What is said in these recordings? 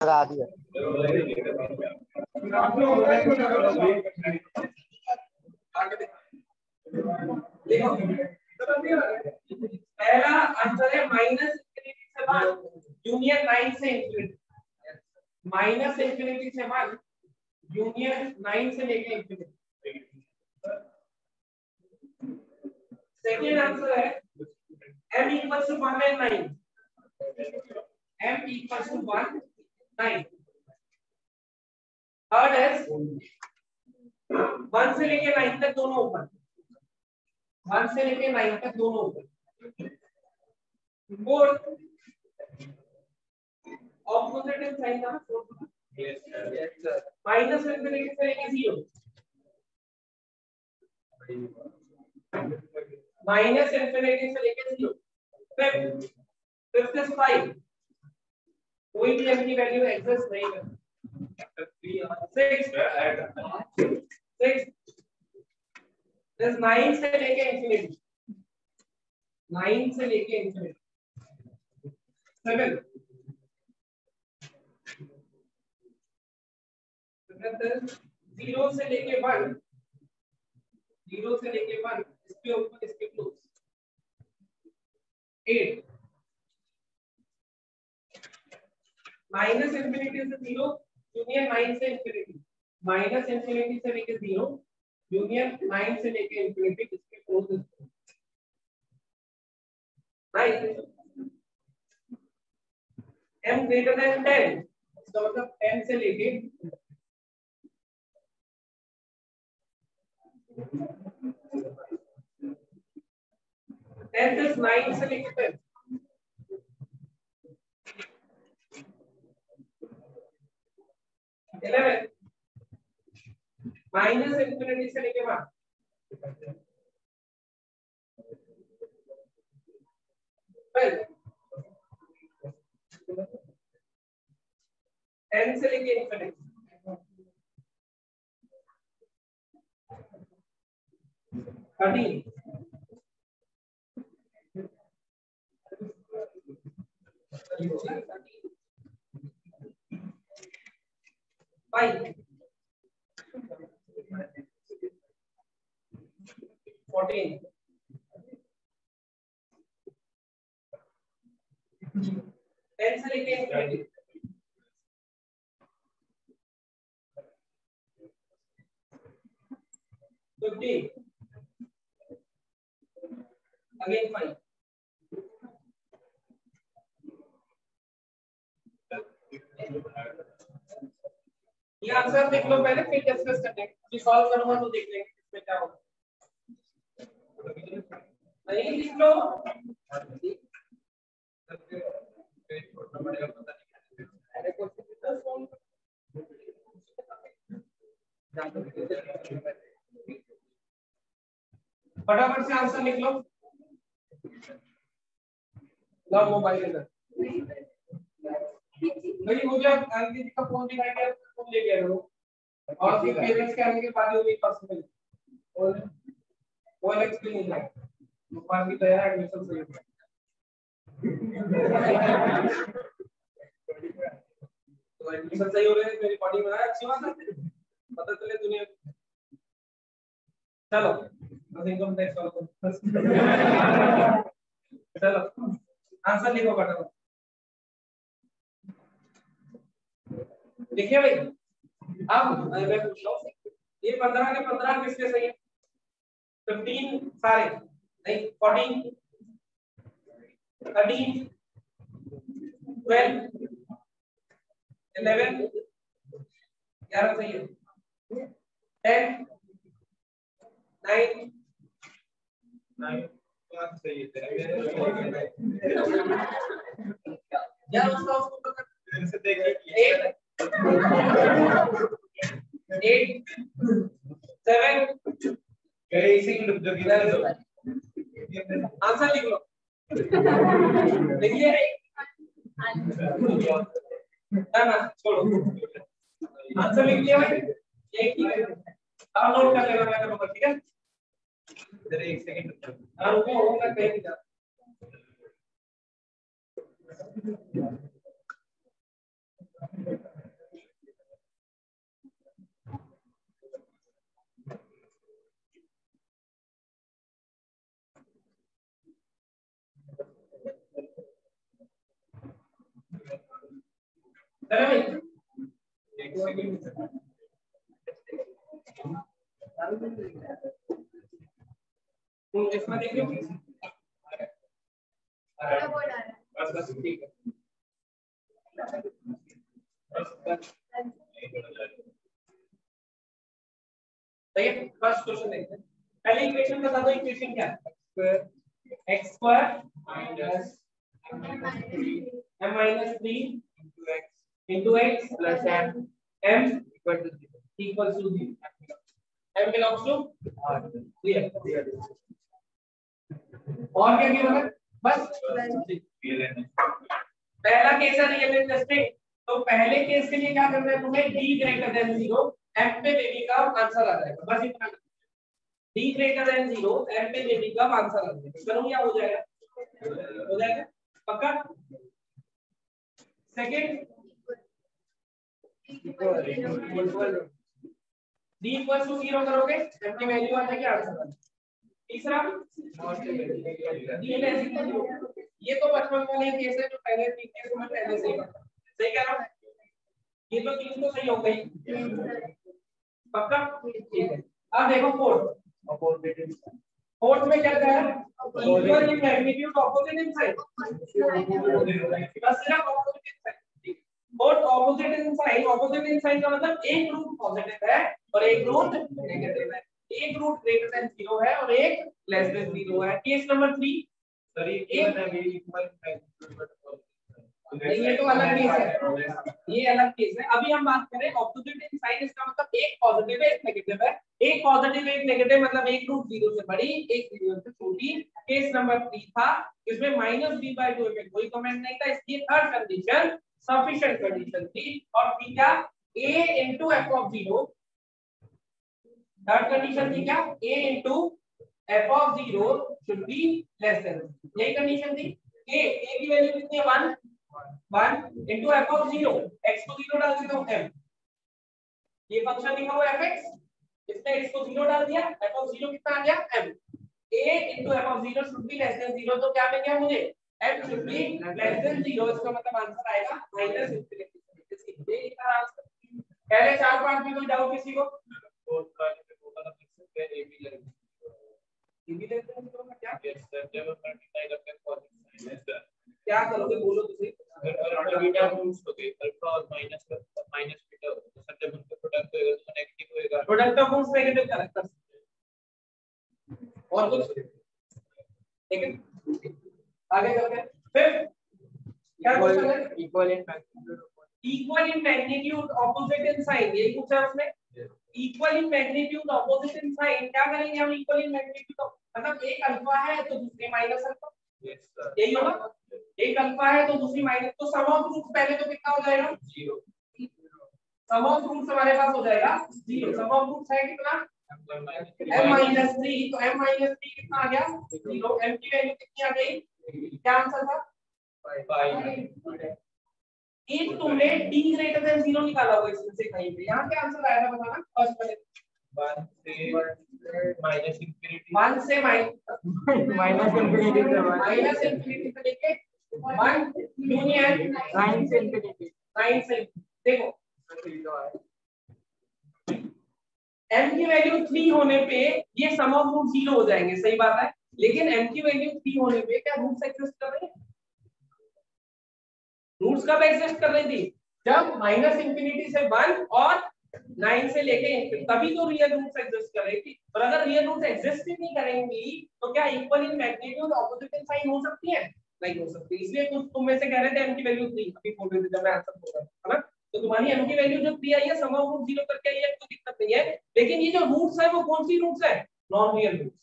लगा दिया। देखो पहला आंसर है माइनस इंफिनिटी से 1 यूनियन 9 से इंफिनिटी, माइनस इंफिनिटी से 1 यूनियन 9 से लेके इंफिनिटी। सेकंड आंसर है m equals to 1 and 9, m equals to 1 9। Third है 1 से लेके 9 तक दोनों ऊपर, 1 से लेके 9 तक दोनों ऊपर। फोर्थ ऑपोजिट इन साइन था, माइनस इंफिनिटी से लेके 0, माइनस इंफिनिटी से लेके 0। फिफ्थ इज 5, कोई भी m की वैल्यू एग्जिस्ट नहीं करती। 6 इज 9 से लेके इंफिनिटी, 9 से लेके इंफिनिटी। 7 0 से लेके 1, 0 से लेके 1 इसके ऊपर इसके क्लोज। 8 माइनस इंफिनिटी से 0 यूनियन 9 से इंफिनिटी, माइनस इंफिनिटी से लेके 0 यूनियन 9 से लेके इंफिनिटी इसके क्लोज। 9 m greater than 10, इसका मतलब 10 से लेके 10 is 9 से लेके 10। 11 माइनस इंफिनिटी से लेके 1। 12 10 से लेके इंफिनिटी। 13 5 14 10 से लेके इंफिनिटी। 15 again 5। ये आंसर देख लो पहले, फिर डिस्कस करते हैं। ये सॉल्व करूंगा तो देख लेंगे इसमें क्या होगा। नहीं लिख लो, फटाफट से आंसर लिख लो। लो मोबाइल इधर भाई, मुझे आंटी जी का फोन दिखाई दिया, फोन ले गया वो, और फिर पेरेंट्स के आने के बाद वो भी पर्सनल और वो एक्सप्लेन नहीं है। ऊपर की तैयार एडमिशन सही है, तो एडमिशन सही हो रहे हैं, मेरी बॉडी में अच्छी बात है, पता चले दुनिया। चलो बस इनकम टैक्स वाला चलो आंसर लिखो फटाफट। देखिए भाई, अब मैं पूछ रहा हूँ, ये 15 के 15 किसके सही है? 15 सारे नहीं, 14 13 12 11 11 सही है। 10 9 9 सही है यार, उसको पकड़ से देखिए। 8 7 आंसर लिख लो, लिखिए ना छोड़ो, आंसर लिख लिया भाई। एक ही आप नोट कर लेना मेरा नंबर, ठीक है? इधर एक सेकंड रुको, होगा कहीं नहीं जा। इसमें देखिए बस बस ठीक है फर्स्ट क्वेश्चन देखते हैं। पहले इक्वेशन बता दो, इक्वेशन क्या है? x square minus m minus 3 into x plus m equal to 0 m belongs to r clear. और क्या किया मतलब बस पहला केस है रियल इंटरेस्टिंग। तो पहले केस के लिए क्या करना है तुम्हें, d ग्रेटर देन 0 m पे बेबी का आंसर आ जाएगा, बस इतना। d ग्रेटर देन 0 m पे बेबी का आंसर आ जाएगा, करूं क्या हो जाएगा पक्का। सेकंड d इक्वल टू 0 करोगे m की वैल्यू आ जाएगी आंसर। तीसरा ये तो बचपन वाले केस है जो पहले 3 केस में पहले से ही पता, सही कह रहा हूं। ये तो 3 तो सही हो गई पक्का, ठीक है। अब देखो फोर्थ में क्या कहा है, equal in magnitude opposite in sign, बस सिर्फ opposite in sign. Fourth opposite in sign, opposite in sign का मतलब एक रूट पॉजिटिव है और एक रूट नेगेटिव है, एक रूट ग्रेटर देन 0 है और एक लेस देन 0 है। केस नंबर 3 सर ये तो अलग केस है, ये अलग केस है। अभी हम बात करें ऑपोजिट इन साइन, इसका मतलब एक पॉजिटिव है एक नेगेटिव है, एक पॉजिटिव एक नेगेटिव मतलब एक रूट 0 से बड़ी एक 0 से छोटी। केस नंबर 3 था, इसमें -b/2 में कोई कमेंट नहीं था, इसकी थर्ड कंडीशन सफिशिएंट कंडीशन थी। और थी क्या, a into f of 0, third condition थी क्या, a into f of 0 should be less than, यही कंडीशन थी। a की वैल्यू कितनी है 1 into f of 0, x को 0 डाल देता हूं m, ये फंक्शन लिखा हुआ fx, इसमें x को 0 डाल दिया, f of 0 कितना आ गया m, a into f of 0 should be less than 0, तो क्या मिल गया मुझे, m should be less than 0, इसका मतलब आंसर आएगा -∞। ये इसका आंसर। पहले 4-5 में कोई डाउट किसी को? क्या करोगे बोलो तो सही। अल्फा बीटा रूट्स हो गए, अल्फा और माइनस बीटा हो, तो सब जब उनका प्रोडक्ट होएगा तो नेगेटिव होएगा, प्रोडक्ट ऑफ रूट्स नेगेटिव कर सकते हैं। और कुछ ठीक है, आगे चलते हैं। फिर क्या क्वेश्चन है, equal in magnitude opposite in sign, यही पूछा है उसने। Equal in magnitude opposite in sign, क्या करेंगे हम, इक्वल इन मैग्नीट्यूड मतलब एक अल्फा है तो दूसरी माइनस अल्फा, यही होगा। एक अल्फा है तो दूसरी माइनस, तो सम ऑफ रूट्स पहले तो कितना हो जाएगा 0, सम ऑफ रूट्स हमारे पास हो जाएगा 0। सम ऑफ रूट्स है कितना m-3, तो m-3 कितना आ गया 0, m की वैल्यू कितनी आ गई, क्या आंसर था 5। एक तुमने d ग्रेटर देन 0 निकाला होगा इसमें से कहीं पे, यहाँ क्या आंसर आया था बताना। फर्स्ट वाले 1 से माइनस इंफिनिटी से लेके 1 यूनियन 9 से इंफिनिटी, 9 से देखो m की वैल्यू 3 होने पे ये सम ऑफ रूट 0 हो जाएंगे, सही बात है। लेकिन m की वैल्यू 3 होने पे क्या रूट्स एग्जिस्ट कर रहे हैं, रूट्स कब एग्जिस्ट कर रही थी, जब माइनस इंफिनिटी से 1 और 9 से लेके इंफिनिटी, तभी तो रियल रूट्स एग्जिस्ट कर रही थी। और अगर रियल रूट्स एग्जिस्ट ही नहीं करेंगी तो क्या equal in magnitude opposite in sign हो सकती है, नहीं हो सकती। इसलिए कुछ तुम में से कह रहे थे m की वैल्यू 3, अभी बोल रहे थे जब मैं आंसर बोल रहा था ना, तो तुम्हारी m की वैल्यू जो 3 आई है सम ऑफ रूट 0 करके आई है, कोई दिक्कत नहीं है। लेकिन ये जो रूट्स है वो कौन सी रूट्स है, नॉन रियल रूट्स,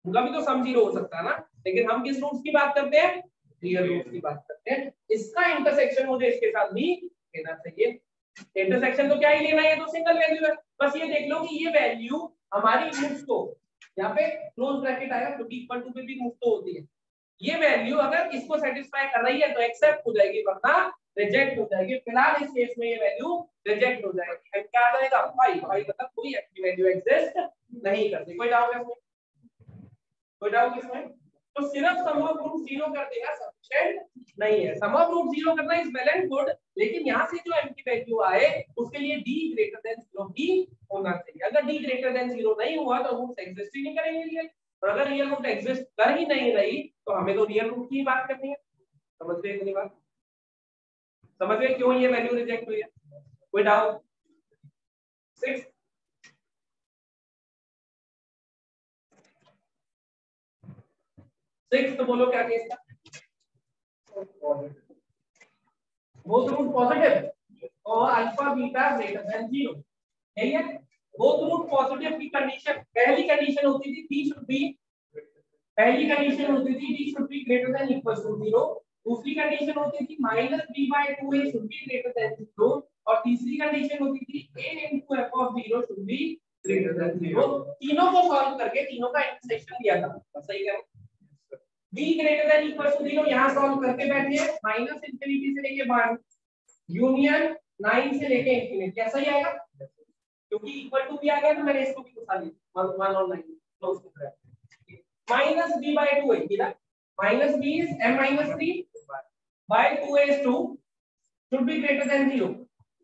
उनका भी तो सम 0 हो सकता है ना। लेकिन हम किस रूट्स की बात करते हैं, रियल रूट्स की बात करते हैं। इसका इंटरसेक्शन मुझे इसके साथ भी लेना चाहिए। इंटरसेक्शन तो क्या ही लेना है, ये तो सिंगल वैल्यू है। बस ये देख लो कि ये वैल्यू हमारी रूट्स को, यहाँ पे क्लोज ब्रैकेट आएगा क्योंकि इक्वल टू पे भी रूट तो होती है, ये वैल्यू अगर इसको सेटिस्फाई कर रही है तो एक्सेप्ट हो जाएगी, वरना रिजेक्ट हो जाएगी। फिलहाल इस केस में ये वैल्यू रिजेक्ट हो जाएगी। क्या आ जाएगा 5 मतलब कोई एक्टिव वैल्यू एग्जिस्ट नहीं करती। कोई डाउट है इसमें? कोई डाउट इसमें? तो सिर्फ सम ऑफ रूट 0 कर देना सफिशिएंट नहीं है। सम ऑफ रूट 0 करना इज वेल एंड गुड, लेकिन यहां से जो एम की वैल्यू आए उसके लिए d ग्रेटर देन 0 भी होना चाहिए। अगर d ग्रेटर देन 0 नहीं हुआ तो रूट एग्जिस्ट ही नहीं करेंगे रियल। और अगर रियल रूट एग्जिस्ट कर ही नहीं रही तो हमें तो रियल रूट की बात करनी है। समझ गए इतनी बात? समझ गए क्यों ये वैल्यू रिजेक्ट हुई है? कोई डाउट? 6 तो बोलो क्या केस था? बोथ रूट पॉजिटिव और अल्फा बीटा ग्रेटर देन 0, यही है। बोथ रूट पॉजिटिव की कंडीशन, पहली कंडीशन होती थी d शुड बी, पहली कंडीशन होती थी d should be greater than equal to 0, दूसरी कंडीशन होती थी -b/2a should be greater than 0, और तीसरी कंडीशन होती थी a into f of 0 should be greater than 0। तीनों को सॉल्व करके तीनों का इंटरसेक्शन लिया था। सही है? b greater than equal to 0 यहां सॉल्व करके बैठिए, माइनस इंफिनिटी से लेके 1 यूनियन 9 से लेके इंफिनिटी, कैसा ही आएगा? क्योंकि इक्वल टू भी आ गया तो मैंने इसको भी उठा लिया 1 और 9 क्लोज कर रहा है। माइनस b/2 है किधर? Minus b is m - 3 by 2a is 2 should be greater than 0।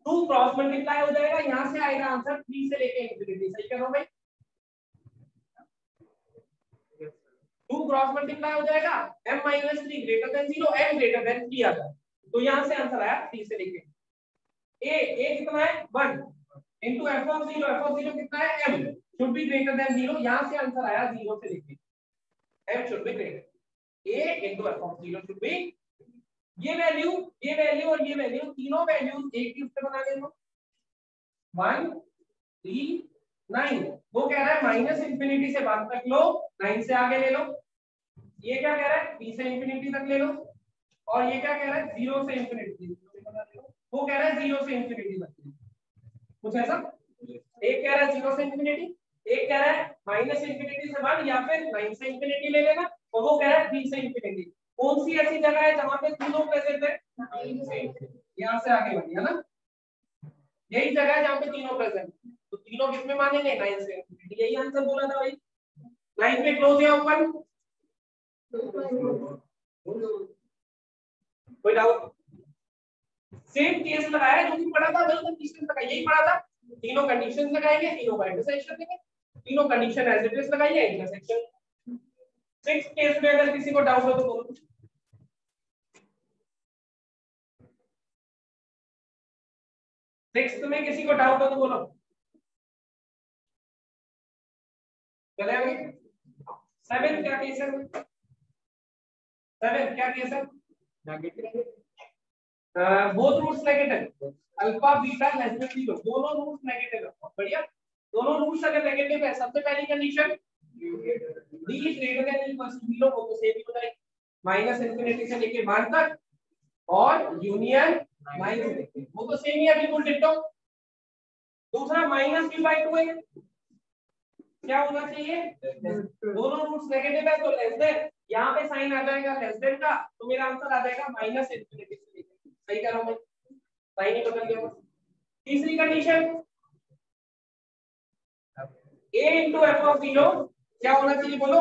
2 cross multiply हो जाएगा, यहां से आएगा आंसर 3 से लेके इंफिनिटी। सही कह रहा हूं भाई? 2 क्रॉस मल्टीप्लाई हो जाएगा, m - 3 greater than 0, m greater than 3 आ जाए, तो यहां से आंसर आया 3 से लेके a कितना है 1 into f of 0 कितना है m should be greater than 0, यहां से आंसर आया 0 से लेके m should be greater a into f of 0 should be, ये वैल्यू और ये वैल्यू तीनों वैल्यूज एक ही उससे बना लेंगे 1 3 9। वो कह रहा है माइनस इंफिनिटी से 1 तक लो, 9 से आगे ले लो। ये क्या कह रहा है 3 से इंफिनिटी तक ले लो, और ये क्या कह रहा है 0 से इंफिनिटी। वो कह रहा है 0 से इंफिनिटी तक, कुछ ऐसा। एक कह रहा है 0 से इंफिनिटी, एक कह रहा है माइनस इंफिनिटी से 1 या फिर 9 से इंफिनिटी ले लेना, और वो कह रहा है 3 से इंफिनिटी। कौन सी ऐसी जगह है जहां पे तीनों प्रेजेंट है? यहां से आगे बढ़िए ना, यही जगह है जहां पे तीनों प्रेजेंट, तो तीनों किस में मानेंगे 9 से इंफिनिटी। यही आंसर बोला था भाई। लाइन पे क्लोज या ओपन? कोई डाउट? सेम केस लगाया जो भी पढ़ा था, वही कंडीशन लगाई, यही पढ़ा था। तीनों कंडीशंस लगाएंगे, तीनों का इंटरसेक्शन देंगे, तीनों कंडीशन एज इट इज लगाइए, इंटरसेक्शन। 6 केस में अगर किसी को डाउट हो तो बोलो। 6 में किसी को डाउट हो तो बोलो। चले आगे। 7 क्या केस है? 7 क्या केस है? Negative, both roots negative, alpha beta less than 0, दोनों रूट्स नेगेटिव है। बढ़िया, दोनों रूट्स अगर नेगेटिव है, सबसे पहली condition d greater than equal to 0 हो तो सेम ही हो जाएगी, माइनस इंफिनिटी से लेके 1 तक, और यूनियन 9 से लेके, वो तो सेम ही है बिल्कुल डिट्टो। दूसरा माइनस b/2 है, क्या होना चाहिए? दोनों रूट्स नेगेटिव है तो लेस देन, यहाँ पे साइन आ जाएगा लेस देन का, तो मेरा आंसर आ जाएगा माइनस इंफिनिटी से लेके। सही कह रहा हूं मैं? साइन ही बदल गया। तीसरी condition a into f of 0 क्या होना चाहिए बोलो?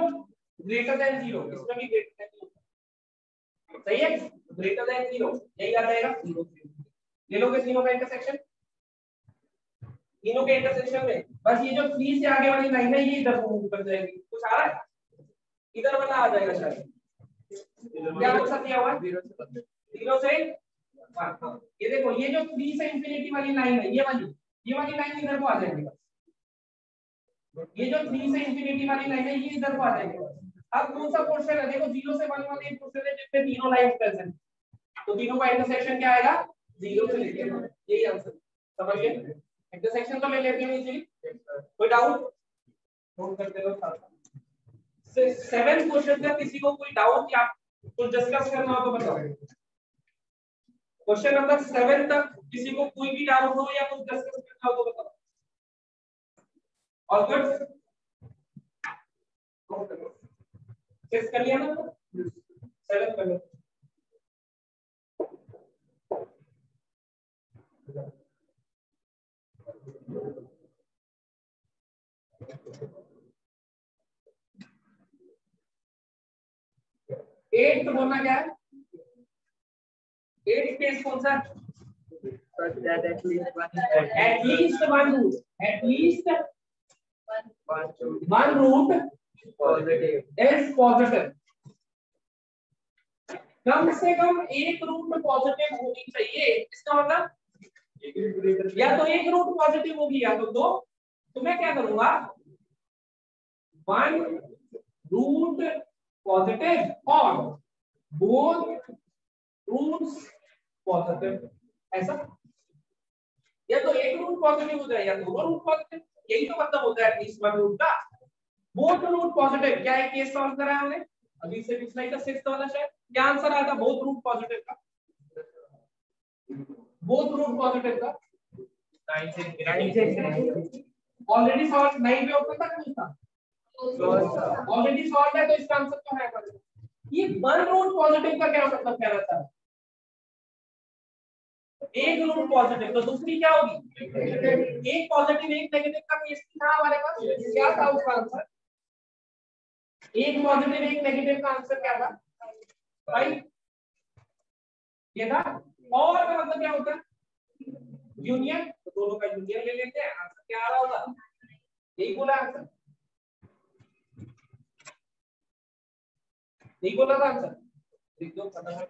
ग्रेटर देन 0, इसमें भी ग्रेटर देन 0। सही है, ग्रेटर देन 0 यही आ जाएगा 0। ले लोगे तीनों का इंटरसेक्शन, तीनों के इंटरसेक्शन में बस ये जो 3 से आगे वाली लाइन है ये इधर मूव कर जाएगी। कुछ आ रहा है? इधर वाला आ जाएगा शायद। क्या आंसर दिया हुआ है? 0 से 1। ये देखो, ये जो 3 से इंफिनिटी वाली लाइन है, ये वाली लाइन इधर को आ जाएगी। ये जो 3 से इंफिनिटी वाली लाइन है ये इधर को आ जाएगी। अब कौन सा पोर्शन है? देखो 0 से 1 वाले पोर्शन है जिसमें तीनों लाइन प्रेजेंट, तो तीनों का इंटरसेक्शन क्या आएगा? 0 से लेके 1। यही आंसर। समझ गए? इंटरसेक्शन तो ले लेते हैं इजीली। कोई डाउट? नोट करते रहो साथ। 7 क्वेश्चन का किसी को कोई डाउट या कुछ डिस्कस करना हो तो बताओ। क्वेश्चन नंबर 7 तक किसी को कोई भी डाउट हो या कुछ डिस्कस करना हो तो बताओ। All good? चेक कर लिया ना? 7 कर लो। एट बोलना क्या है? एट केस कौन सा? At least one root, at least one root is positive. कम से कम एक रूट पॉजिटिव होनी चाहिए। इसका मतलब या तो एक रूट पॉजिटिव होगी या तो दो। तो मैं क्या करूंगा, वन रूट पॉजिटिव और बोथ रूट्स पॉजिटिव, ऐसा। या तो एक रूट पॉजिटिव हो जाए या दोनों रूट पॉजिटिव, यही तो मतलब होता है एटलीस्ट वन रूट का। बोथ रूट पॉजिटिव, क्या है केस सॉल्व करा है हमने अभी से पिछला ही का सिक्स्थ वाला शायद। क्या आंसर आया था बोथ रूट पॉजिटिव का? बोथ रूट पॉजिटिव का 9 से ऑलरेडी सॉल्व, 9 पे होता था क्यों था? ऑलरेडी सॉल्व है तो इसका आंसर तो है। ये वन रूट पॉजिटिव का क्या मतलब कहना चाह रहा है? एक रूट पॉजिटिव, तो दूसरी क्या होगी? एक पॉजिटिव एक नेगेटिव का केस था हमारे पास, क्या था उसका आंसर? एक पॉजिटिव एक नेगेटिव का आंसर क्या था भाई? ये था। और का मतलब क्या होता है? यूनियन। तो दोनों का यूनियन ले लेते हैं, आंसर क्या आ रहा होगा? यही बोला आंसर, यही बोला था आंसर। लिख दो फटाफट।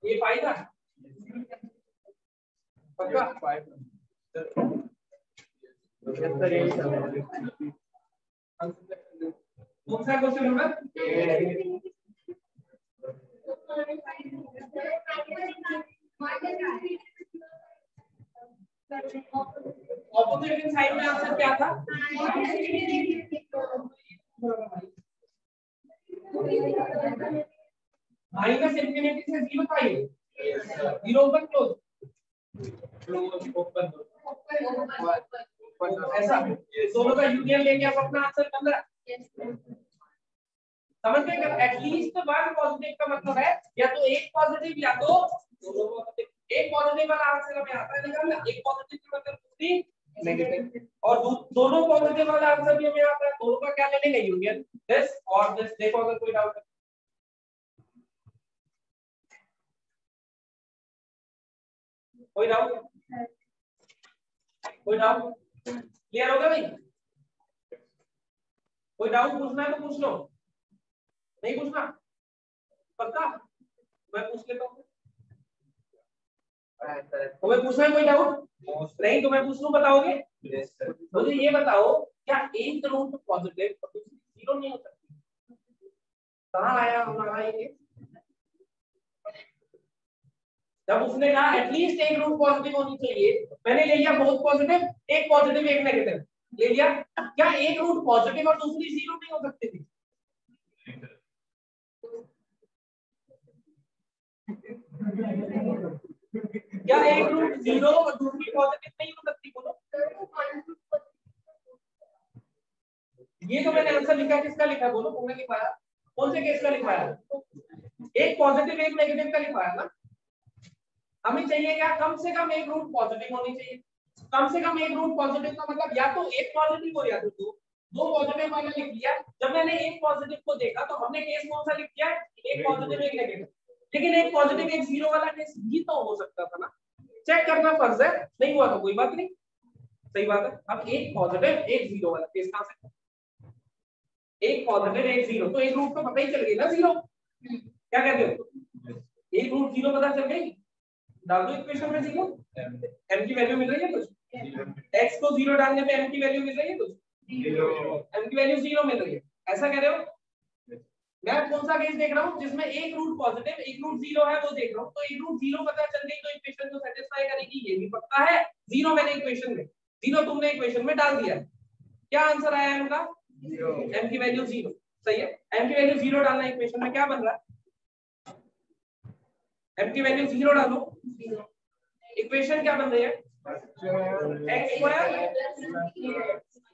ये फायदा पक्का कौन सा क्वेश्चन नंबर? ऑपोजिट साइड में आंसर क्या था? माइनस इंफिनिटी से 0 था ये। 0 ओपन क्लोज, क्लोज ओपन, ऐसा दोनों का यूनियन लेके आप अपना आंसर बन रहा है। समझ गए? एटलीस्ट वन पॉजिटिव का मतलब है या तो एक पॉजिटिव या तो दोनों पॉजिटिव। एक पॉजिटिव वाला आंसर हमें आता है निकालना, एक पॉजिटिव का मतलब दूसरी नेगेटिव, और दोनों पॉजिटिव वाला आंसर भी हमें आता है। दोनों का क्या ले लेंगे? यूनियन, दिस और दिस। देखो अगर कोई डाउट है, कोई डाउट, कोई डाउट क्लियर होगा भाई? कोई डाउट पूछना है तो पूछ लो, नहीं पूछना पक्का? मैं पूछ लेता हूँ। तुम्हें पूछना है कोई डाउट? नहीं तो मैं पूछ लूं, बताओगे? मुझे ये बताओ, क्या एक रूट पॉजिटिव और दूसरी जीरो नहीं हो सकती? कहाँ आया हमारा ये? जब उसने कहा एटलीस्ट एक रूट पॉजिटिव होनी चाहिए, मैंने ले लिया बहुत पॉजिटिव, एक पॉजिटिव एक नेगेटिव ले लिया। क्या एक रूट पॉजिटिव और दूसरी जीरो नहीं हो सकती थी? क्या एक रूट जीरो और दूसरी पॉजिटिव नहीं हो सकती? बोलो। ये तो मैंने आंसर लिखा है, किसका लिखा है? बोलो तुमने लिखवाया, कौन से केस का लिखवाया? एक पॉजिटिव एक नेगेटिव का लिखवाया ना। हमें चाहिए क्या? कम से कम एक रूट पॉजिटिव होनी चाहिए। कम से कम एक रूट पॉजिटिव का मतलब या तो एक पॉजिटिव हो या तो दो पॉजिटिव वाला लिख लिया। जब मैंने एक पॉजिटिव को देखा तो हमने केस कौन सा लिख दिया? एक पॉजिटिव एक नेगेटिव। लेकिन एक पॉजिटिव एक जीरो वाला केस भी तो हो सकता था ना। चेक करना फर्ज है, नहीं हुआ तो कोई बात नहीं, सही बात है। अब एक पॉजिटिव एक जीरो वाला केस कहां से? एक पॉजिटिव एक जीरो, तो एक रूट तो पता ही चल गई ना जीरो। क्या कहते हो? एक रूट जीरो पता चल गई। डाल दो इक्वेशन में जीरो, m की वैल्यू मिल रही है कुछ? x को जीरो डालने पे m की वैल्यू मिल रही है कुछ? m की वैल्यू जीरो मिल रही है, ऐसा कह रहे हो? मैं कौन सा केस देख रहा हूँ जिसमें एक रूट पॉजिटिव एक रूट जीरो है, वो देख रहा हूँ। तो एक रूट जीरो पता चल गई तो इक्वेशन को सेटिस्फाई करेगी, ये भी पक्का है। जीरो मैंने इक्वेशन में, जीरो तुमने इक्वेशन में डाल दिया। क्या आंसर आया इनका? m की वैल्यू जीरो। सही है, m की वैल्यू जीरो डालना इक्वेशन में, क्या बन रहा है? m की वैल्यू 0 डालो, इक्वेशन क्या बन रही है, x स्क्वायर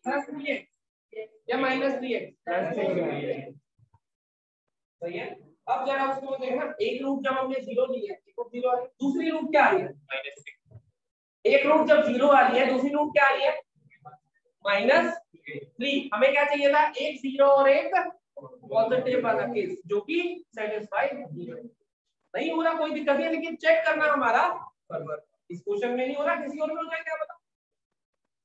प्लस 3x या माइनस 3x, सही है। अब जरा उसको देखना, एक रूट जब हमने 0 ली है, एक रूट 0 है, दूसरी रूट क्या आ रही है -6, एक रूट जब 0 आ रही है, दूसरी रूट क्या आ रही है -3। हमें क्या चाहिए था, एक 0 और एक पॉजिटिव वाला केस, जो कि सेटिस्फाई नहीं हो रहा, कोई दिक्कत नहीं, लेकिन चेक करना हमारा इस क्वेश्चन में नहीं हो रहा, किसी और में हो जाए, क्या पता।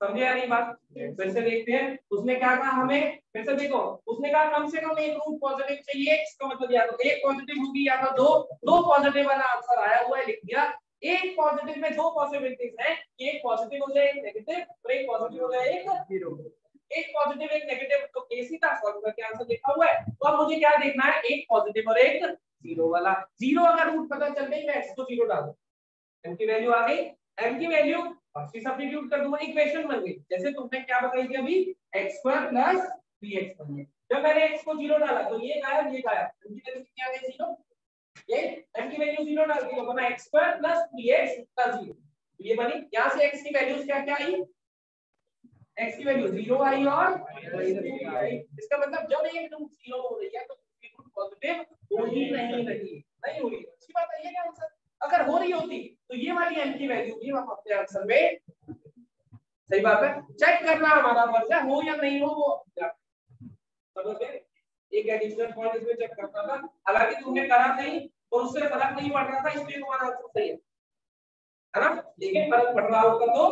समझे यार ये बात, फिर से देखते हैं उसने क्या कहा हमें, फिर से देखो, उसने कहा कम से कम एक रूट पॉजिटिव चाहिए, इसका मतलब या तो एक पॉजिटिव होगी या तो दो पॉजिटिव वाला आंसर आया हुआ है, लिख दिया। एक पॉजिटिव में दो पॉसिबिलिटीज हैं, एक पॉजिटिव हो जाए एक नेगेटिव, और एक पॉजिटिव हो जाए एक जीरो, एक पॉजिटिव एक नेगेटिव, तो केस ही था, सॉल्व करके आंसर लिखा हुआ है। तो अब मुझे क्या देखना है, एक पॉजिटिव और एक जीरो वाला। जीरो अगर रूट पता चल गई, मैं x को जीरो डाल दूं, m की वैल्यू आ गई, m की वैल्यू सब्स्टिट्यूट कर दूंगा, इक्वेशन बन गई। जैसे तुमने क्या बताई थी अभी, x² + 3x बन गई। जब मैंने x को जीरो डाला तो ये गायब, ये गायब, m की वैल्यू क्या आ गई, जीरो, ये m की वैल्यू जीरो डाल दी तो बना x² + 3x + 0, ये बनी। यहां से x की वैल्यूज क्या क्या आई, x की वैल्यू 0 आई और -2 आई। इसका मतलब जब एक रूट 0 हो रही है तो दूसरी रूट पॉजिटिव हो ही नहीं रही, नहीं हो रही। अच्छी बात है, ये क्या आंसर, अगर हो रही होती तो ये वाली m की वैल्यू भी हम अपने आंसर में, सही बात है, चेक करना हमारा फर्ज है, हो या नहीं हो वो समझ गए। एक एडिशनल पॉइंट इसमें चेक करना था, हालांकि तुमने करा नहीं और उससे फर्क नहीं पड़ रहा था, इसलिए तुम्हारा आंसर सही है ना, लेकिन फर्क पड़ रहा होगा तो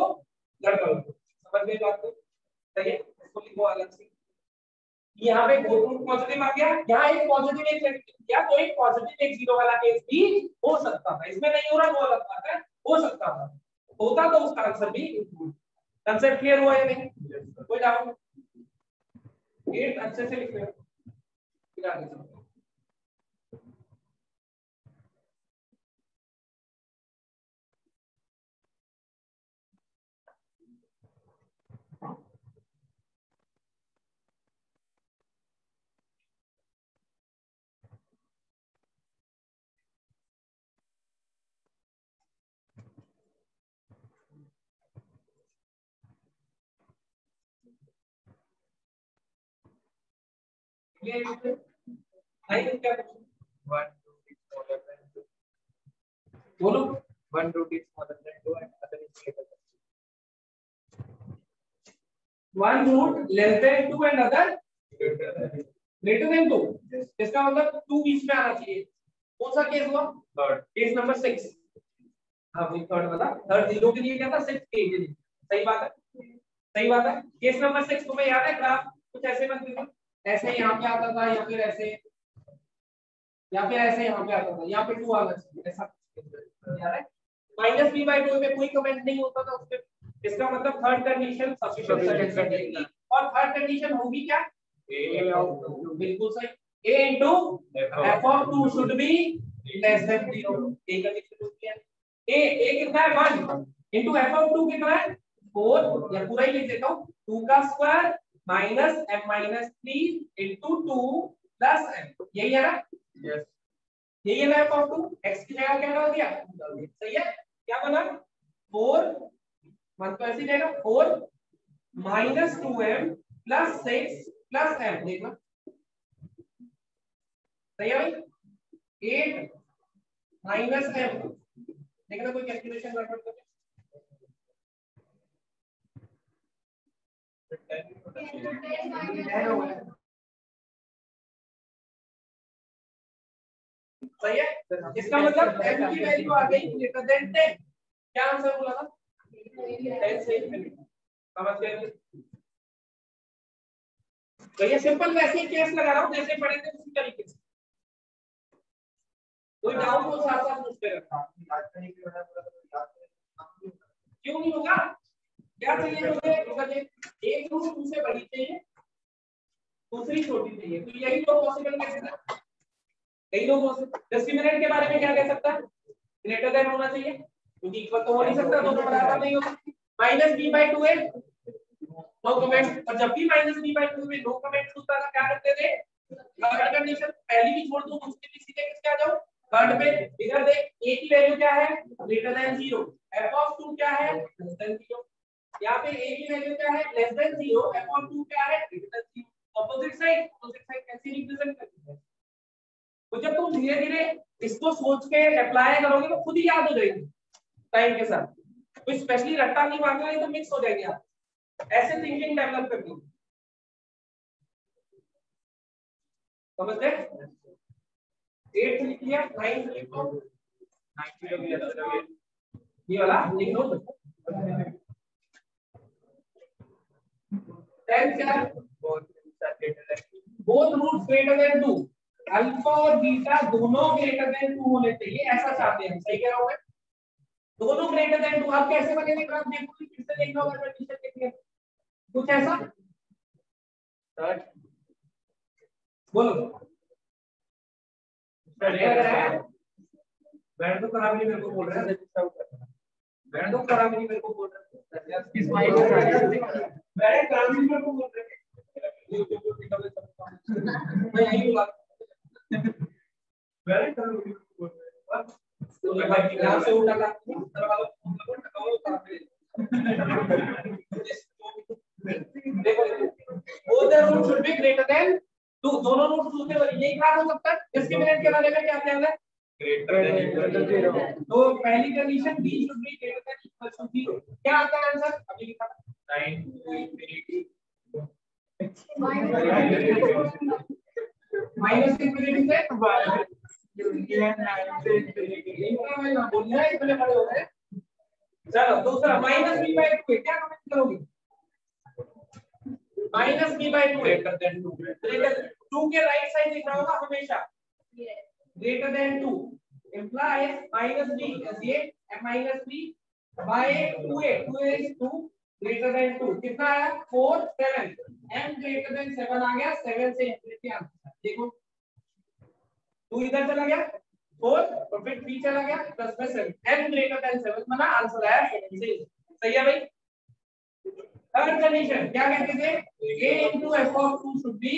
गड़बड़, समझ गए बात को, सही है। इसको लिखो अलग से, यहाँ पे दो रूट पॉजिटिव आ गया, यहाँ एक पॉजिटिव एक नेगेटिव किया, तो एक पॉजिटिव एक जीरो वाला केस भी हो सकता था, इसमें नहीं हो रहा, वो अलग बात है, हो सकता था, होता तो उसका आंसर भी। कंसेप्ट क्लियर हुआ या नहीं, कोई डाउट, 8 अच्छे से लिख रहे हो। बोलो, 1 root is smaller than 2 and other is greater than 2. 1 root less than 2 and other greater than 2, इसका मतलब 2 बीच में आना चाहिए। कौन सा केस हुआ, थर्ड, केस नंबर 6। हाँ वही थर्ड वाला, थर्ड जीरो के लिए क्या था, 6 के लिए, सही बात है, सही बात है। केस नंबर 6 तुम्हें याद है, ग्राफ कुछ ऐसे बनते थे, ऐसे यहाँ पे आता था, या फिर ऐसे, या फिर ऐसे यहाँ पे आता था, यहाँ पे 2 आना चाहिए, ऐसा याद है। -b/2 में कोई कमेंट नहीं होता था उसमें, इसका मतलब थर्ड कंडीशन सफिशिएंट रहेगी, और थर्ड कंडीशन होगी क्या, बिल्कुल सही, a into f(2) should be less than 0, एक कंडीशन होती है। a कितना है 1 into f(2) कितना है 4, या पूरा ही लिख देता हूँ, 2 का square minus m-3 into 2 plus m, यही है ना, यस, यही है ना f(2), x की जगह क्या डाल दिया, सही है, क्या बना 4, मान तो ऐसे जाएगा 4 minus 2m plus 6 plus m, देखना सही है भाई, 8 minus m, देखना कोई कैलकुलेशन गड़बड़ तो सही है। इसका मतलब m की वैल्यू आ गई ग्रेटर देन 10, क्या आंसर बोला था, 10 से समझ गए। तो ये सिंपल वैसे ही केस लगा रहा हूं जैसे पढ़े थे उसी तरीके से, कोई डाउट हो साथ साथ पूछते रहता, क्यों नहीं होगा, क्या चाहिए मुझे, एक रूट दूसरे बड़ी चाहिए, दूसरी छोटी चाहिए, तो यही दो पॉसिबल केसेस है, यही दो पॉसिबल। डिस्क्रिमिनेंट के बारे में क्या कह सकता है, ग्रेटर देन होना चाहिए, क्योंकि इक्वल तो हो नहीं सकता, दोनों बराबर नहीं हो सकते। -b/2 है, नो कमेंट, और जब भी -b/2 में नो कमेंट होता था क्या करते थे, अगर कंडीशन पहली भी छोड़ दूं दूसरी भी सीधे किसके आ जाओ थर्ड पे इधर देख a की वैल्यू क्या है ग्रेटर देन 0, f ऑफ 2 क्या है लेस देन 0, यहाँ पे a की वैल्यू क्या है लेस देन 0, f ऑफ 2 क्या है ग्रेटर देन 0। अपोजिट साइड कैसे रिप्रेजेंट करते हैं? तो जब तुम धीरे धीरे इसको सोच के अप्लाई करोगे तो खुद ही याद हो जाएगी टाइम के साथ, कोई स्पेशली रट्टा नहीं मारना है तो मिक्स हो जाएंगे आप, ऐसे थिंकिंग डेवलप करनी है, समझते? 8 लिख लिया, 9 लिख लो, 9 ये वाला लिख लो, 10 क्या है both roots greater than 2, alpha और बीटा दोनों ग्रेटर देन 2 होने चाहिए, ऐसा चाहते हैं, सही कह रहा हूं मैं? दोनों ग्रेटर देन 2 आप कैसे बनेंगे ग्राफ देखो, फिर से देखना होगा कंडीशन कितनी है, कुछ ऐसा बोलो बैठ तो खराब नहीं मेरे को बोल रहा है, बैठ तो खराब नहीं मेरे को बोल रहा है, किस माइंड में बैठ खराब नहीं मेरे को बोल रहे मैं यही बोला बैठ खराब नहीं बोल रहे तो भाई यहां से उठा ला देखो both the root should be greater than 2, दोनों रूट दूसरे वाले यही बात हो सकता है, डिस्क्रिमिनेंट के बारे में क्या ख्याल है ग्रेटर देन 0, तो पहली condition b should be greater than equal to 0, क्या आता है आंसर अभी लिखा 9 टू इंफिनिटी माइनस इंफिनिटी से बोलना है इतने बड़े हो गए। चलो दूसरा माइनस b बाय 2 क्या कमेंट करोगे minus b by 2 greater than 2, 2 के राइट साइड लिखना होगा हमेशा greater than 2 implies minus b is ये minus b by 2a, 2a is 2 greater than 2 कितना आया 4 7 m greater than 7 आ गया, 7 से इंफिनिटी आंसर देखो 2 इधर चला गया 4 और फिर 3 चला गया प्लस में 7 m greater than 7 बना, आंसर आया 7 से, सही है भाई। थर्ड कंडीशन क्या कहते थे a into f of 2 should be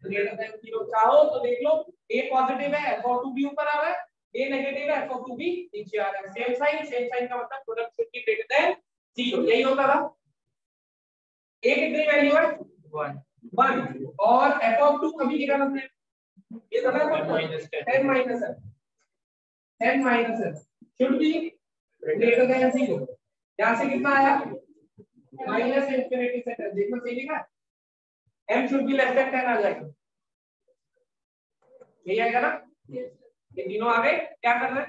greater than 0, चाहो तो देख लो a पॉजिटिव है f of 2 भी ऊपर आ रहा है, a नेगेटिव है f of 2 भी नीचे आ रहा है, सेम साइन का मतलब product should be greater than 0, यही होता था। a कितनी वैल्यू है 1 और f of 2 कभी क्या करते हैं ये था ना 10 माइनस है 10 माइनस है शुड बी ग्रेटर देन 0, यहां से कितना आया माइनस इंफिनिटी से 10, देखो सही लिखा m should be less than 10 आ जाएगा, यही आएगा ना, ये तीनों आ गए, क्या कर रहे हैं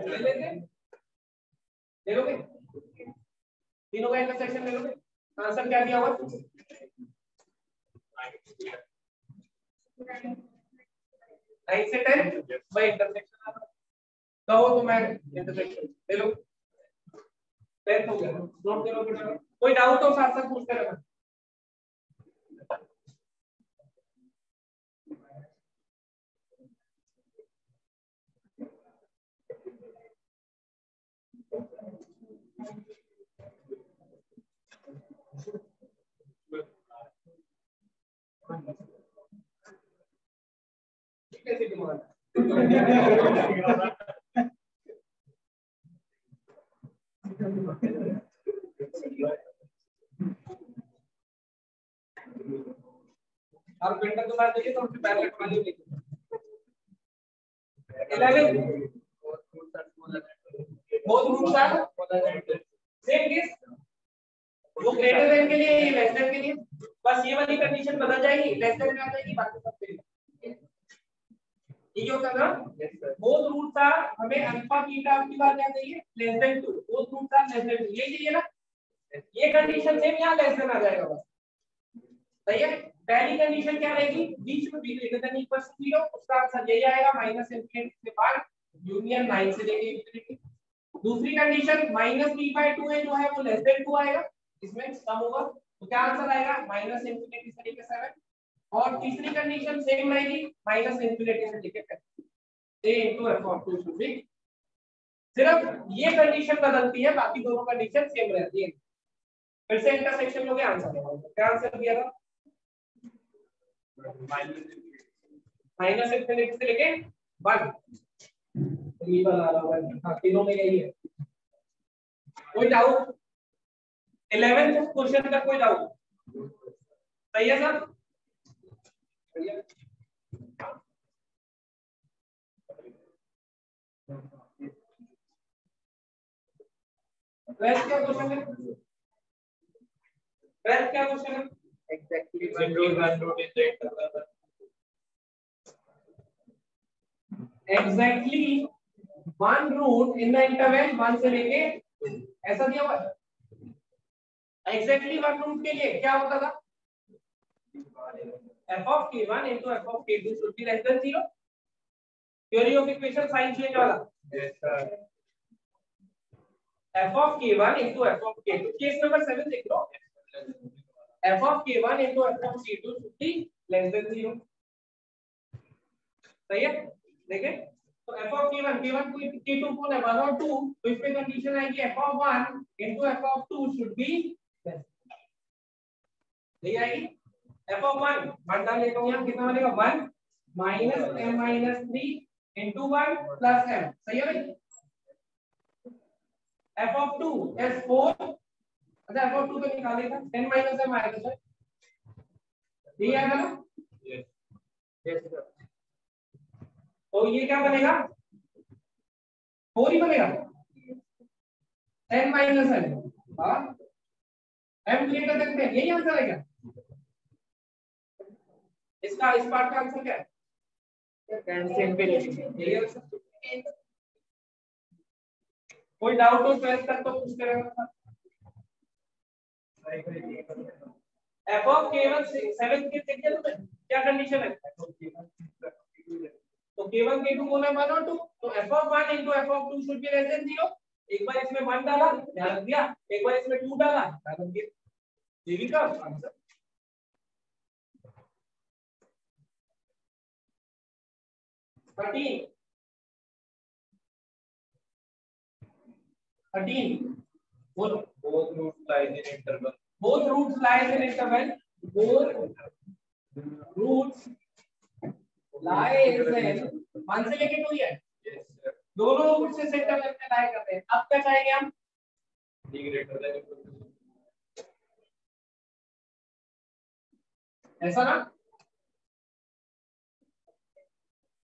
ले लेते ले लोगे तीनों का इंटरसेक्शन ले लोगे, आंसर क्या दिया हुआ 9 से 10 भाई इंटरसेक्शन कहो तो मैं इंटरसेक्शन ले लो 10 हो गया, नोट करो बेटा, कोई डाउट हो साथ साथ पूछते रहना। कैसे डिमांड और पेंटर तुम्हारे देखिए तो उससे पहले वाली लिखो 11 both roots are same case, वो ग्रेटर देन के लिए ये लेस देन के लिए, बस ये वाली कंडीशन बदल जाएगी, लेस देन में आ जाएगी, बाकी सब सेम। ये होता है ना बोथ रूट्स आर, हमें अल्फा बीटा की बात क्या चाहिए less than 2, both roots are less than 2, ये चाहिए ना, ये कंडीशन सेम यहां लेस देन आ जाएगा बस, सही है। पहली कंडीशन क्या रहेगी बीच में b greater than equal to 0, उसका आंसर यही आएगा माइनस इंफिनिटी से 5 यूनियन 9 से लेके इंफिनिटी। दूसरी कंडीशन माइनस b बाय 2 है जो है वो लेस देन 2 आएगा, इसमें सम होगा तो क्या आंसर आएगा माइनस इंफिनिटी से लेके 7, और तीसरी कंडीशन सेम रहेगी माइनस इंफिनिटी से लेके 10 a into f of 2 should be, सिर्फ ये कंडीशन बदलती है बाकी दोनों कंडीशन सेम रहती है। फिर से इंटरसेक्शन लोगे आंसर होगा, क्या आंसर दिया था माइनस इंफिनिटी से लेके 1 3 बना रहा हूं। हाँ तीनों में यही है। कोई डाउट? 11th क्वेश्चन का कोई डाउट? सही है सर? ट्वेल्थ क्या क्वेश्चन है? ट्वेल्थ क्या क्वेश्चन है? Exactly one root in the interval. Exactly one root in the interval 1 से लेके ऐसा दिया हुआ है। एग्जैक्टली वन रूट के लिए क्या होता था? f of k1 into f of k2 should be less than 0। Theory of equation sign change वाला। Yes sir. f of k1 into f of k2 case number 7 देख लो। f of k1 into f of k2 should be less than 0। सही है? देखें तो f of k1 k2 कौन है? 1 और 2, तो इस पे कंडीशन आएगी f of 1 into f of 2 should be less। यही आएगी f of 1 मान डाल लेता हूं, यहां कितना बनेगा? 1 minus m minus 3 into 1 plus m। सही है भाई? f of 2 is 4। अच्छा f of 2 तो निकालेगा 10 minus m आएगा सर, ये आएगा ना? Yes yes sir. तो ये क्या बनेगा? 4 ही बनेगा। 10 minus m, हाँ m ग्रेटर देन 10, यही आंसर है क्या इसका? इस पार्ट का आंसर क्या है? कोई डाउट हो ट्वेल्थ तक तो पूछ करेगा। f of k1 7 के देखिए तो क्या कंडीशन है? तो k1 k2 कौन है? 1 और 2, तो f of 1 into f of 2 should be less than 0। एक बार इसमें 1 डाला ध्यान रख दिया, एक बार इसमें 2 डाला ध्यान रख दिया, ये भी का answer. Thirteen. Both roots lies in interval. Both roots lies in interval. Both roots lies in 1 से लेके 2 ही है। Yes sir. दोनों रूट से इंटरवल में लाई करते हैं। अब क्या चाहेंगे हम? d greater than ऐसा ना?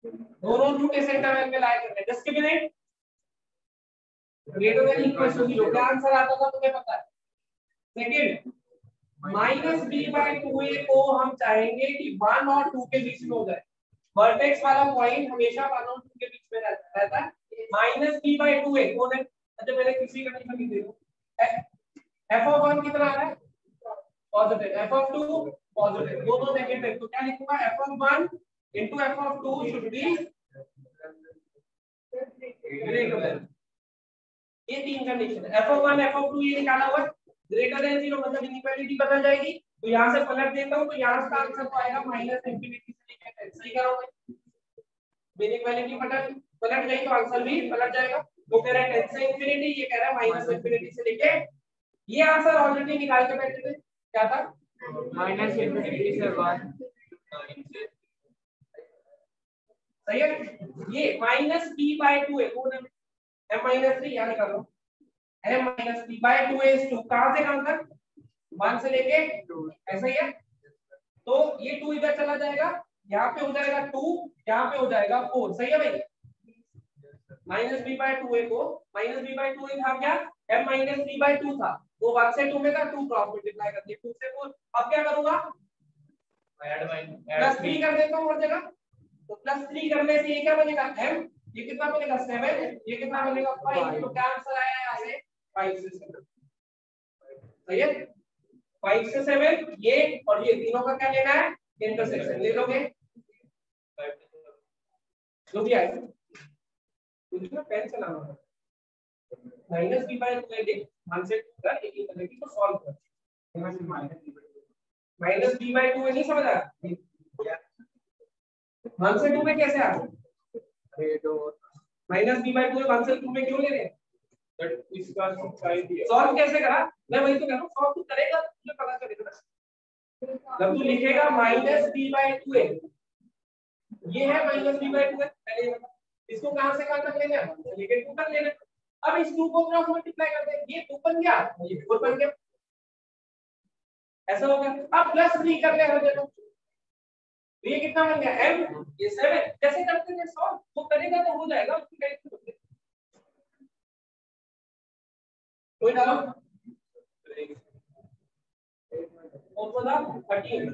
दोनों रूट इस इंटरवल में लाई करते हैं। Just give it greater than equal to 0। क्या आंसर आता था तुम्हें पता है? Second minus b bye 2a को हम चाहेंगे कि 1 और 2 के बीच में हो जाए। वर्टेक्स वाला पॉइंट हमेशा 1 और 2 के बीच में रहता है। माइनस b बाय 2a कौन है? अच्छा मैंने किसी कंडीशन लिख दी। f of 1 कितना आ रहा है? पॉजिटिव। f of 2 पॉजिटिव, दोनों नेगेटिव, तो क्या लिखूंगा? f of 1 into f of 2 should be greater than. ये तीन कंडीशन है। f of 1 f of 2 ये निकाला हुआ है, ग्रेटर देन 0 मतलब इनइक्वालिटी बदल जाएगी। तो यहां से पलट देता हूं, तो यहां का आंसर तो आएगा माइनस इंफिनिटी से लेकर 10। सही करोगे? इनइक्वालिटी पलट गई तो आंसर भी पलट जाएगा। वो कह रहा है 10 से इंफिनिटी, ये कह रहा है माइनस इंफिनिटी से लेके। ये आंसर ऑलरेडी निकाल के बैठे थे, क्या था? माइनस इंफिनिटी से 1। सही है? ये माइनस b बाय 2 है, कौन है? m माइनस 3 याद कर लो। m minus b by 2 is 2। कहां से कहां तक? 1 से लेके 2, ऐसा ही है। तो ये 2 इधर चला जाएगा, यहाँ पे हो जाएगा 2, यहाँ पे हो जाएगा 4। सही है भाई? माइनस b बाय 2a को माइनस b बाय 2a था क्या? m माइनस b बाय 2 था, वो 1 से 2 में था, 2 क्रॉस मल्टीप्लाई कर दिया 2 से 4। अब क्या करूंगा? प्लस 3 कर देता हूं हर जगह। तो प्लस 3 करने से ये क्या बनेगा? m, ये कितना बनेगा? 7, ये कितना बनेगा? 5। तो क्या आंसर आया यहाँ से? 5 से 7। सही है? 5 से 7 ये और ये तीनों का क्या लेना है? इंटरसेक्शन ले लोगे जो भी आएगा। कुछ ना पेन चलाना है। माइनस b बाय 2 देख मान से कर एक ही तरीके को सॉल्व कर। माइनस b बाय 2 नहीं समझ आ रहा? 1 से 2 में कैसे आ गए? अरे तो माइनस b बाय 2 1 से 2 में क्यों ले रहे हैं? इसका सॉल्व कैसे करा? मैं वही तो कह रहा हूं, सॉल्व तू करेगा तुझे पता चलेगा। जब तू लिखेगा माइनस b बाय 2a ये है -b/2 पहले इसको कहां से कहां तक लेना है, लेके 2 तक लेना है। अब इस 2 को क्रॉस मल्टीप्लाई कर दे, ये 2 बन गया, ये 4 बन गया, ऐसा हो गया। अब +3 कर ले हर जगह, तो ये कितना बन गया m, ये 7। जैसे करते थे सॉल्व, वो करेगा तो हो जाएगा, उसकी टेंशन मत ले। कोई डाउट? और बोला 13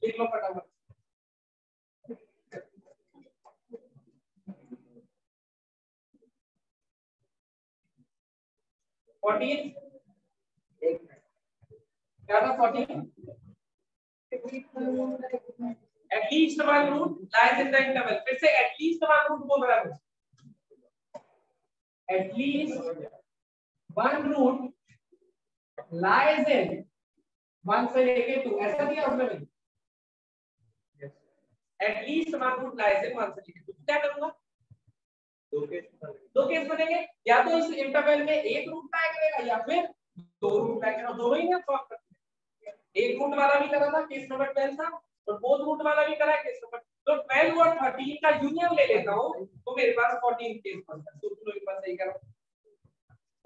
लिख लो फटाफट। 14 क्या था 14? At least one root lies in the interval। फिर से at least one root बोल रहा है, at least one root lies in 1 से लेके 2, ऐसा दिया उसने भी। At least one root lies in 1 से लेके 2, क्या करूंगा? दो केस बनेंगे, या तो इस इंटरवल में एक रूट लाया करेगा या फिर 2 रूट लाया करेगा, दोनों ही ना सॉल्व करते हैं। एक रूट वाला भी करा था केस नंबर 12 था, और 4 रूट वाला भी करा है केस नंबर, तो 12 और 13 का यूनियन ले लेता हूं तो मेरे पास 14 केस बनता है। सोच लो एक बार सही करो।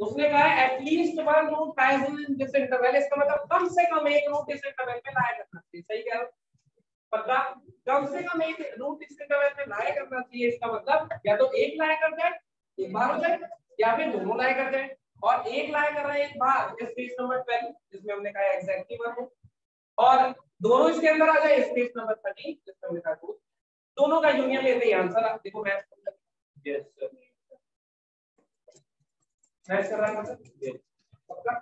उसने कहा at least one root lies in this interval, इसका मतलब कम से कम एक रूट इस इंटरवल में लाया करना चाहिए। सही कह रहा हूं? पता, कम से कम एक रूट इस इंटरवल में लाया करना चाहिए, इसका मतलब या तो एक लाया कर जाए, एक बार हो जाए, या फिर दोनों लाया कर जाए। और एक लाया कर रहा है एक बार, इस केस नंबर 12 जिसमें हमने कहा एग्जैक्टली वन है, और दोनों इसके अंदर आ जाए इस केस नंबर 13 जिसमें हमने कहा दोनों का यूनियन लेते हैं आंसर। आप देखो मैच यस सर, मैच कर रहा है सर पक्का।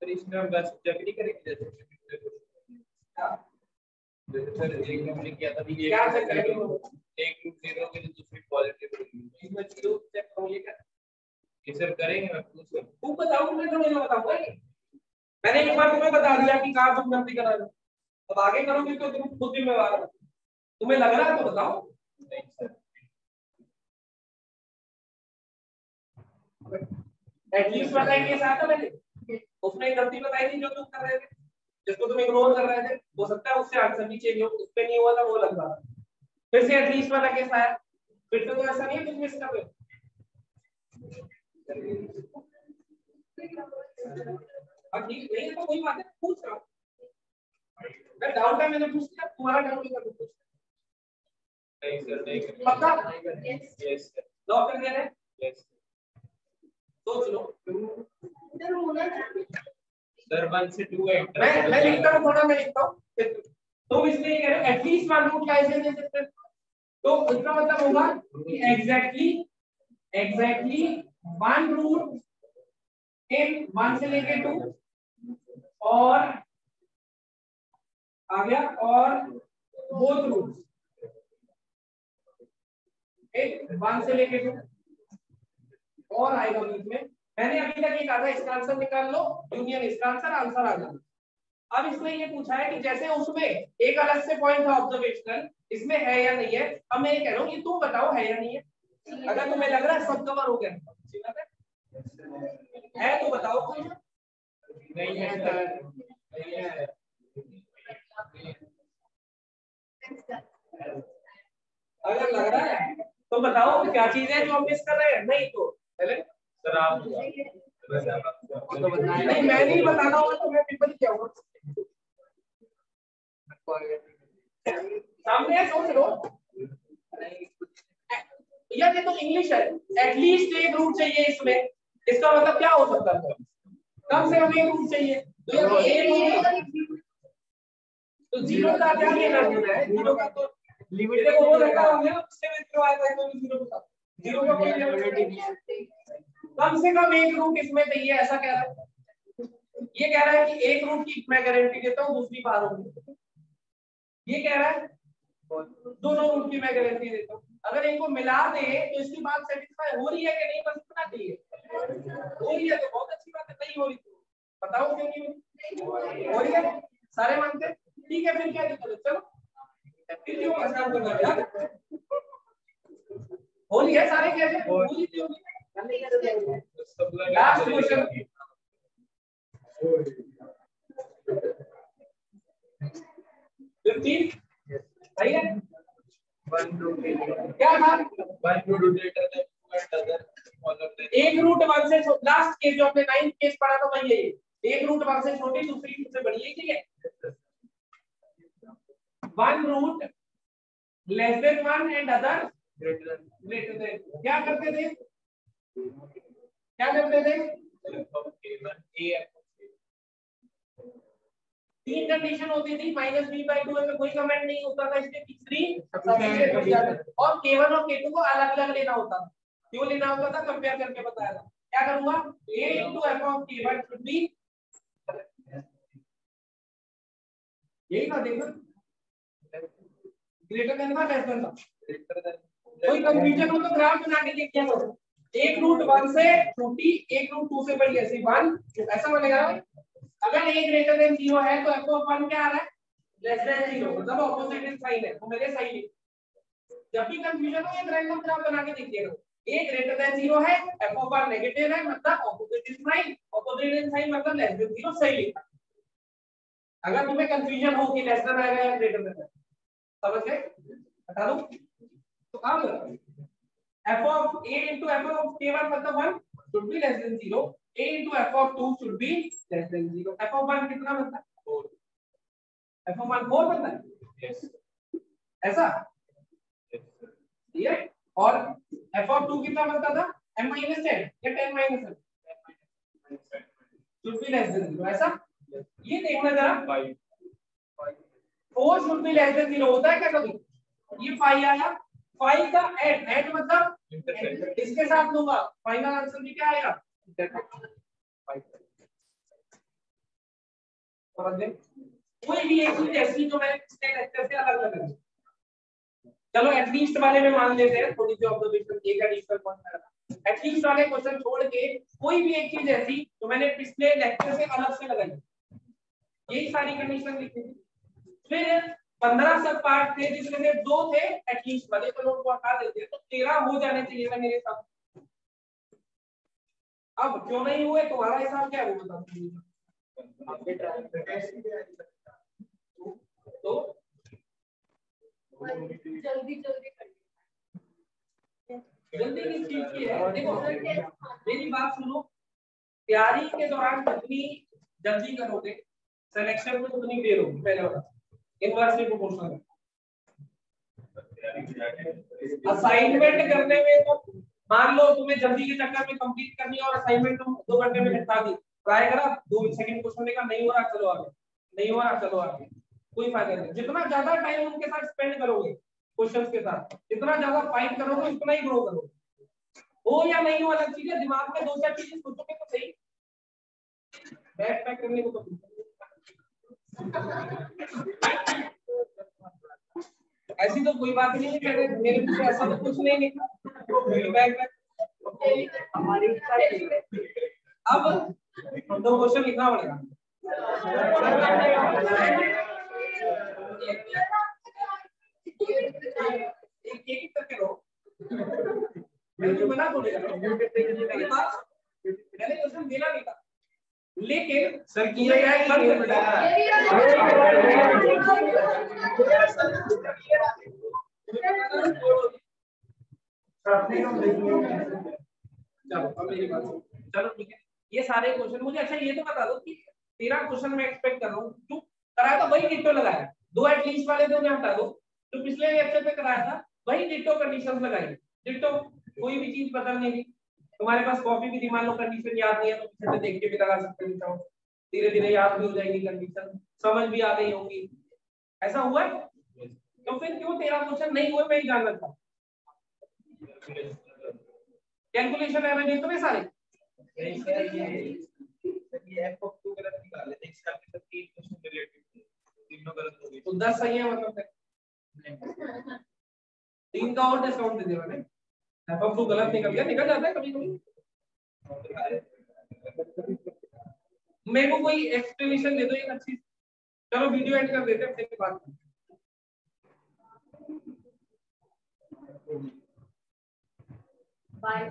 सर इसमें हम बस चेक नहीं करेंगे सर, एक हमने किया था कि क्या चेक करेंगे, एक रूट 0 के लिए दूसरी पॉजिटिव रूट इसमें 0 चेक करोगे क्या? ये सर करेंगे, मैं पूछ तू बताओ, मैं तो नहीं बताऊंगा। मैंने एक बार तुम्हें बता दिया कि कहां तुम गलती कर रहे हो, अब आगे करोगे तो तुम खुद जिम्मेवार हो। तुम्हें लग रहा है तो बताओ। नहीं सर, एटलीस्ट वाला केस आया था मैंने, उसमें गलती बताई थी जो तुम कर रहे थे, जिसको तुम इग्नोर कर रहे थे। हो सकता है उससे आंसर भी चेंज हो, उस पे नहीं हुआ था, वो लग रहा था। फिर से एटलीस्ट वाला केस आया, फिर से तो ऐसा नहीं है तुम मिस कर रहे हो। अब ठीक नहीं है तो कोई बात है, पूछ रहा हूं मैं, डाउट है मैंने पूछ लिया, तुम्हारा डाउट है तो पूछ। नहीं सर, नहीं पक्का? यस सर, लॉक कर दिया है। यस सोच लो सर, 1 से 2 एंटर। मैं लिखता हूं थोड़ा, मैं लिखता हूं। तो इसलिए कह रहे हैं at least one root lies in this interval, तो इसका मतलब होगा कि एग्जैक्टली वन रूट इन 1 से लेके 2 और आ गया, और बोथ रूट्स एक 1 से लेके 2 और आएगा बीच में। मैंने अभी तक ये कहा था इसका आंसर निकाल लो, यूनियन इसका आंसर आ जाएगा। अब इसमें ये पूछा है कि जैसे उसमें एक अलग से पॉइंट था ऑब्जर्वेशनल, इसमें है या नहीं है। अब मैं ये कह रहा हूँ कि तुम बताओ है या नहीं है। अगर तुम्हें लग रहा है सब कवर हो गया है तो बताओ। नहीं है सर, नहीं है। अगर लग रहा है तो बताओ क्या चीज है जो हम मिस कर रहे हैं। नहीं तो पहले सर आप नहीं, मैं नहीं बताना होगा तो मैं पेपर क्या होगा सामने है, सोच लो यार। ये तो इंग्लिश है, एटलीस्ट एक रूट चाहिए इसमें, इसका मतलब क्या हो सकता है? कम से कम एक रूट चाहिए। तो तो जीरो का क्या लेना है? जीरो का तो लिमिट है, वो रखा हमने, उससे में जीरो आएगा तो जीरो का जीरो का कोई लिमिट नहीं है। कम से कम एक रूट इसमें चाहिए, ऐसा कह रहा है। ये कह रहा है कि एक रूट की मैं गारंटी देता हूँ, दूसरी बार होगी। ये कह रहा है दोनों रूट की मैं गारंटी देता हूँ। अगर इनको मिला दे तो इसकी बात सेटिस्फाई हो रही है कि नहीं, बस इतना चाहिए। हो रही है तो बहुत अच्छी बात है, नहीं हो रही तो बताओ क्यों नहीं हो रही है। सारे मानते ठीक है, फिर क्या दिक्कत है? चलो फिर क्यों आसान करना यार, होली है सारे कैसे होली थी होली। लास्ट क्वेश्चन 15 सही है। क्या था? एक रूट 1 से लास्ट केस जो आपने 9th केस पढ़ा था वही है ये। एक रूट 1 से छोटी, दूसरी से बड़ी है, ठीक है। 1 root less than 1 and other greater than. क्या करते थे? तीन कंडीशन होती थी, -b/2 में कोई कमेंट नहीं होता था, इसलिए तीसरी और k1 और k2 को अलग अलग लेना होता था। क्यों लेना होता था? कंपेयर करके बताया था। क्या करूंगा? a * f of k1 should be, यही था, देखो ग्रेटर देन था, लेस देन था। कोई कंफ्यूजन हो तो ग्राफ बना के देखिए। एक रूट 1 से छोटी, एक रूट 2 से बड़ी, ऐसे 1 ऐसा बनेगा। अगर a ग्रेटर देन 0 है तो f of 1 क्या आ रहा है? लेस देन 0, मतलब ऑपोजिट साइन है, तो मेरे सही है। जब भी कंफ्यूजन हो एक रैंडम ग्राफ बना के देखिएगा। a ग्रेटर देन 0 है, f of 1 नेगेटिव है, मतलब ऑपोजिट साइन, ऑपोजिट साइन मतलब लेस देन 0 सही लिखा। अगर तुम्हें कंफ्यूजन हो कि लेस देन आएगा या ग्रेटर देन, समझ गए? बता दूं तो अब f of a into f of k1 मतलब 1 should be less than 0, a into f of 2 should be less than 0। f of 1 कितना बनता है? 4। f of 1 4 बनता है? यस। ऐसा ये, और f of 2 कितना बनता था? m-10 या 10-10 should be less than 0। ऐसा ये देखना जरा, 4 should be less than 0 होता है क्या कभी? ये 5 आया, 5 का ऐड मतलब इसके साथ लूंगा, फाइनल आंसर भी क्या आएगा? कोई भी एक चीज ऐसी जो मैंने पिछले लेक्चर से अलग लग रही, चलो एटलीस्ट वाले में मान लेते हैं, थोड़ी सी ऑब्जर्वेशन एक एडिशनल पॉइंट है। एटलीस्ट वाले क्वेश्चन छोड़ के कोई भी एक चीज ऐसी जो मैंने पिछले लेक्चर से अलग से लगाई, यही सारी कंडीशन लिखी थी। फिर 15 सब पार्ट थे जिसमें से 2 थे एटलीस्ट वाले, तो लोग को हटा देते हैं, तो 13 हो जाने चाहिए था मेरे साथ। अब क्यों नहीं हुए? तुम्हारा हिसाब क्या है वो बता दीजिए। तो जल्दी की चीज की है, देखो मेरी बात सुनो, तैयारी के दौरान जितनी जल्दी करोगे सिलेक्शन में उतनी देर होगी। पहले वाला इनवर्सली प्रोपोर्शनल। असाइनमेंट करने में तो मान लो तुम्हें जल्दी के चक्कर में कंप्लीट करनी है और असाइनमेंट तुम 2 घंटे में निपटा दी, ट्राई करा 2 सेकंड क्वेश्चन देखा, नहीं हो रहा चलो आगे, नहीं हो रहा चलो आगे, कोई फायदा नहीं। जितना ज्यादा टाइम उनके साथ स्पेंड करोगे क्वेश्चंस के साथ, जितना ज्यादा फाइट करोगे उतना ही ग्रो करोगे। हो या नहीं हो अलग चीज है, दिमाग में 2-4 चीजें सोचोगे तो सही। बैक पैक करने को तो ऐसी तो कोई बात नहीं है, मेरे पीछे ऐसा तो कुछ नहीं लिखा। बैक हमारी अब 2 क्वेश्चन लिखना पड़ेगा। एक करके लो, मैं मना तो नहीं कर रहा हूं, मैंने क्वेश्चन देना नहीं था, लेकिन सर किया चलो अब मेरी बात सुनो। चलो ठीक है, ये सारे क्वेश्चन मुझे, अच्छा ये तो बता दो कि 13 क्वेश्चन मैं एक्सपेक्ट कर रहा हूँ, जो कराया था वही डिटो लगाया, 2 एटलीस्ट वाले 2 हटा दो, तो पिछले लेक्चर पे कराया था वही डिटो कंडीशंस लगाई, डिटो, कोई भी चीज बदल नहीं दी। तुम्हारे पास कॉपी भी थी, मान लो कंडीशन याद नहीं है तो पीछे से देख के भी लगा सकते हो, धीरे धीरे याद भी हो जाएगी कंडीशन, समझ भी आ गई होगी। ऐसा हुआ है? तो फिर क्यों 13 क्वेश्चन नहीं हुए, मैं ही जानना था। कैलकुलेशन एरर नहीं तो मैं सारे नहीं सर, ये f of 2 गलत निकाले थे, इसका मतलब 3 क्वेश्चन रिलेटेड थे, तीनों गलत हो गए, तो 10 सही है मतलब 3 का और डिस्काउंट दे दिया मैंने। f of 2 गलत निकल गया, निकल जाता है कभी कभी। मेरे को कोई एक्सप्लेनेशन दे दो एक अच्छी। चलो वीडियो एंड कर देते हैं, फिर बात बाय।